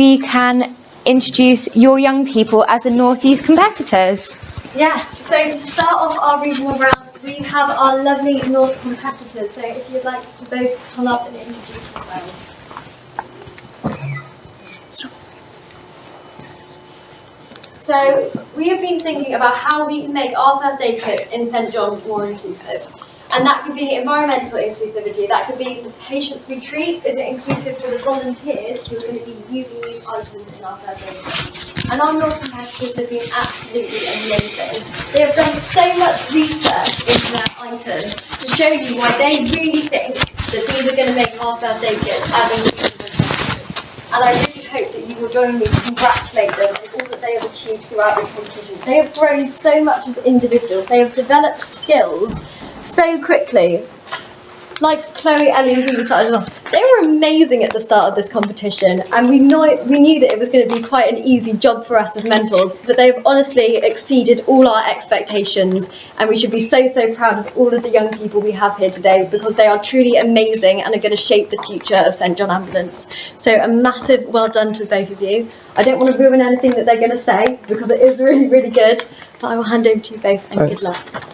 we can introduce your young people as the North Youth competitors. Yes, so to start off our regional round, we have our lovely North competitors. So if you'd like to both come up and introduce yourselves. So we have been thinking about how we can make our first aid kits in St John more inclusive. And that could be environmental inclusivity, that could be the patients we treat. Is it inclusive for the volunteers who are going to be using these items in our first aid kit? And our North competitors have been absolutely amazing. They have done so much research into their items to show you why they really think that these are going to make our first aid kits as inclusive as possible. And I really hope that you will join me to congratulate them on all that they have achieved throughout this competition. They have grown so much as individuals. They have developed skills so quickly. Like Chloe, Ellie and Phoebe started off. They were amazing at the start of this competition, and we knew that it was going to be quite an easy job for us as mentors, but they've honestly exceeded all our expectations, and we should be so proud of all of the young people we have here today, because they are truly amazing and are going to shape the future of St John Ambulance. So a massive well done to both of you. I don't want to ruin anything that they're going to say, because it is really good, but I will hand over to you both, and Good luck.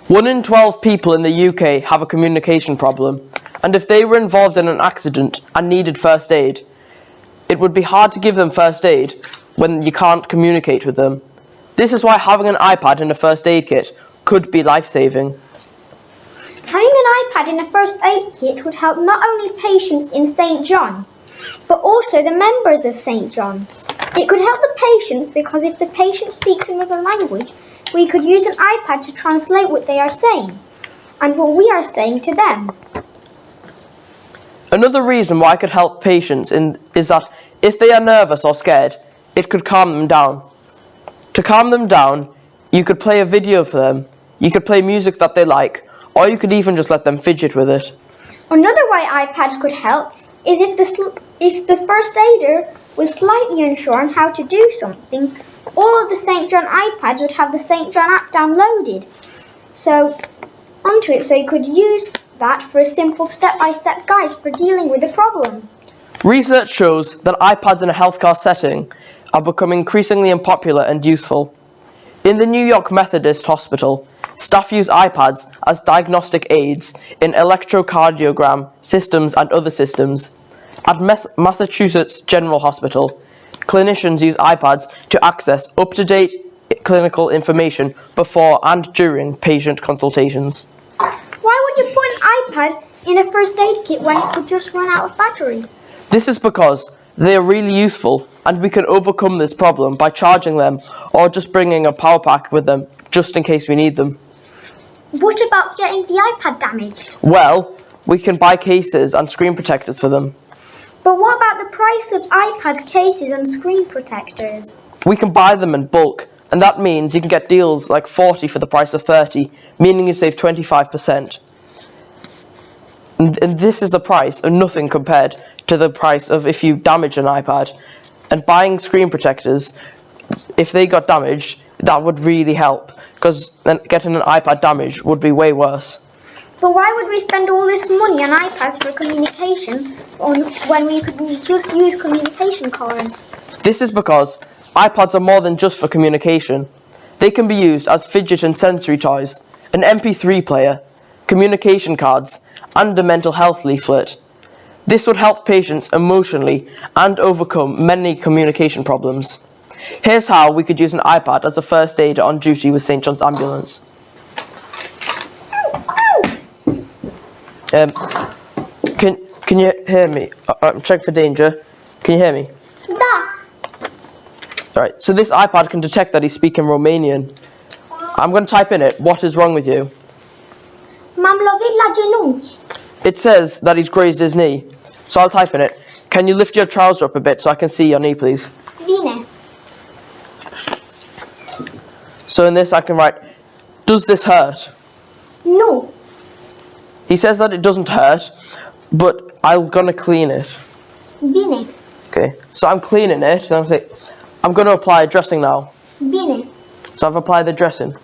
1 in 12 people in the UK have a communication problem, and if they were involved in an accident and needed first aid, it would be hard to give them first aid when you can't communicate with them. This is why having an iPad in a first aid kit could be life-saving. Having an iPad in a first aid kit would help not only patients in St John, but also the members of St John. It could help the patients because if the patient speaks another language, we could use an iPad to translate what they are saying and what we are saying to them. Another reason why it could help patients is that if they are nervous or scared, it could calm them down. To calm them down, you could play a video for them, you could play music that they like, or you could even just let them fidget with it. Another way iPads could help is if the first aider was slightly unsure on how to do something, all of the St John iPads would have the St John app downloaded onto it, so you could use that for a simple step-by-step guide for dealing with the problem. Research shows that iPads in a healthcare setting are becoming increasingly unpopular and useful. In the New York Methodist Hospital, staff use iPads as diagnostic aids in electrocardiogram systems and other systems. At Massachusetts General Hospital, clinicians use iPads to access up-to-date clinical information before and during patient consultations. Why would you put an iPad in a first aid kit when it could just run out of battery? This is because they are really useful, and we can overcome this problem by charging them or just bringing a power pack with them just in case we need them. What about getting the iPad damaged? Well, we can buy cases and screen protectors for them. But what about the price of iPad cases and screen protectors? We can buy them in bulk, and that means you can get deals like 40 for the price of 30, meaning you save 25%. And this is the price of nothing compared to the price of if you damage an iPad. And buying screen protectors, if they got damaged, that would really help, because getting an iPad damaged would be way worse. But why would we spend all this money on iPads for communication when we could just use communication cards? This is because iPads are more than just for communication. They can be used as fidget and sensory toys, an MP3 player, communication cards, and a mental health leaflet. This would help patients emotionally and overcome many communication problems. Here's how we could use an iPad as a first aider on duty with St John's Ambulance. Can you hear me? I'm checking for danger. Can you hear me? Da. Alright, so this iPad can detect that he's speaking Romanian. I'm going to type in it, what is wrong with you? M-am lovit la genunchi. It says that he's grazed his knee. So I'll type in it. Can you lift your trouser up a bit so I can see your knee, please? Bine. So in this I can write, does this hurt? Nu. He says that it doesn't hurt, but I'm going to clean it. Bine. Okay, so I'm cleaning it, and I'm going to apply a dressing now. Bine. So I've applied the dressing.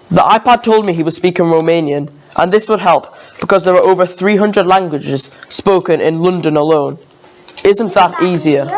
The iPad told me he was speaking Romanian, and this would help because there are over 300 languages spoken in London alone. Isn't that easier?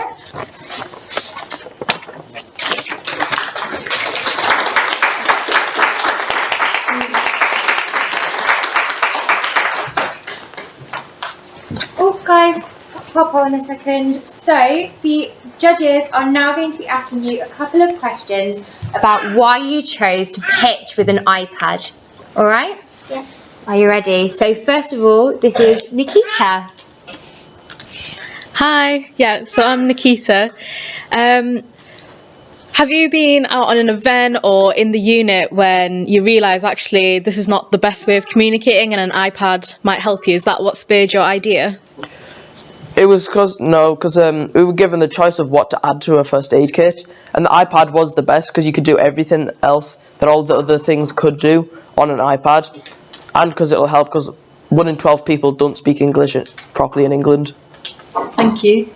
Oh, guys, pop on a second. So, the judges are now going to be asking you a couple of questions about why you chose to pitch with an iPad. All right? Yeah. Are you ready? So, first of all, this is Nikita. Hi, yeah, so I'm Nikita. Have you been out on an event or in the unit when you realise actually this is not the best way of communicating and an iPad might help you? Is that what spurred your idea? It was because we were given the choice of what to add to a first aid kit, and the iPad was the best because you could do everything else that all the other things could do on an iPad, and because it'll help because 1 in 12 people don't speak English properly in England. Thank you.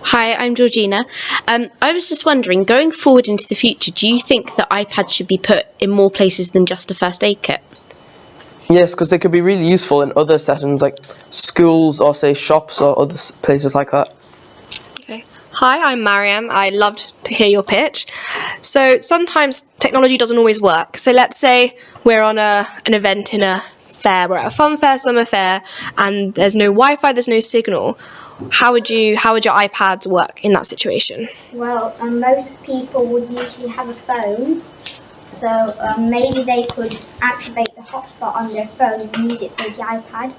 Hi, I'm Georgina. I was just wondering, going forward into the future, do you think that iPads should be put in more places than just a first aid kit? Yes, because they could be really useful in other settings like schools or say shops or other places like that. Okay. Hi, I'm Mariam. I loved to hear your pitch. So sometimes technology doesn't always work. So let's say we're on an event in a fair, we're at a fun fair, summer fair, and there's no Wi-Fi, there's no signal. How would your iPads work in that situation? Well, most people would usually have a phone, so maybe they could activate the hotspot on their phone and use it for the iPad.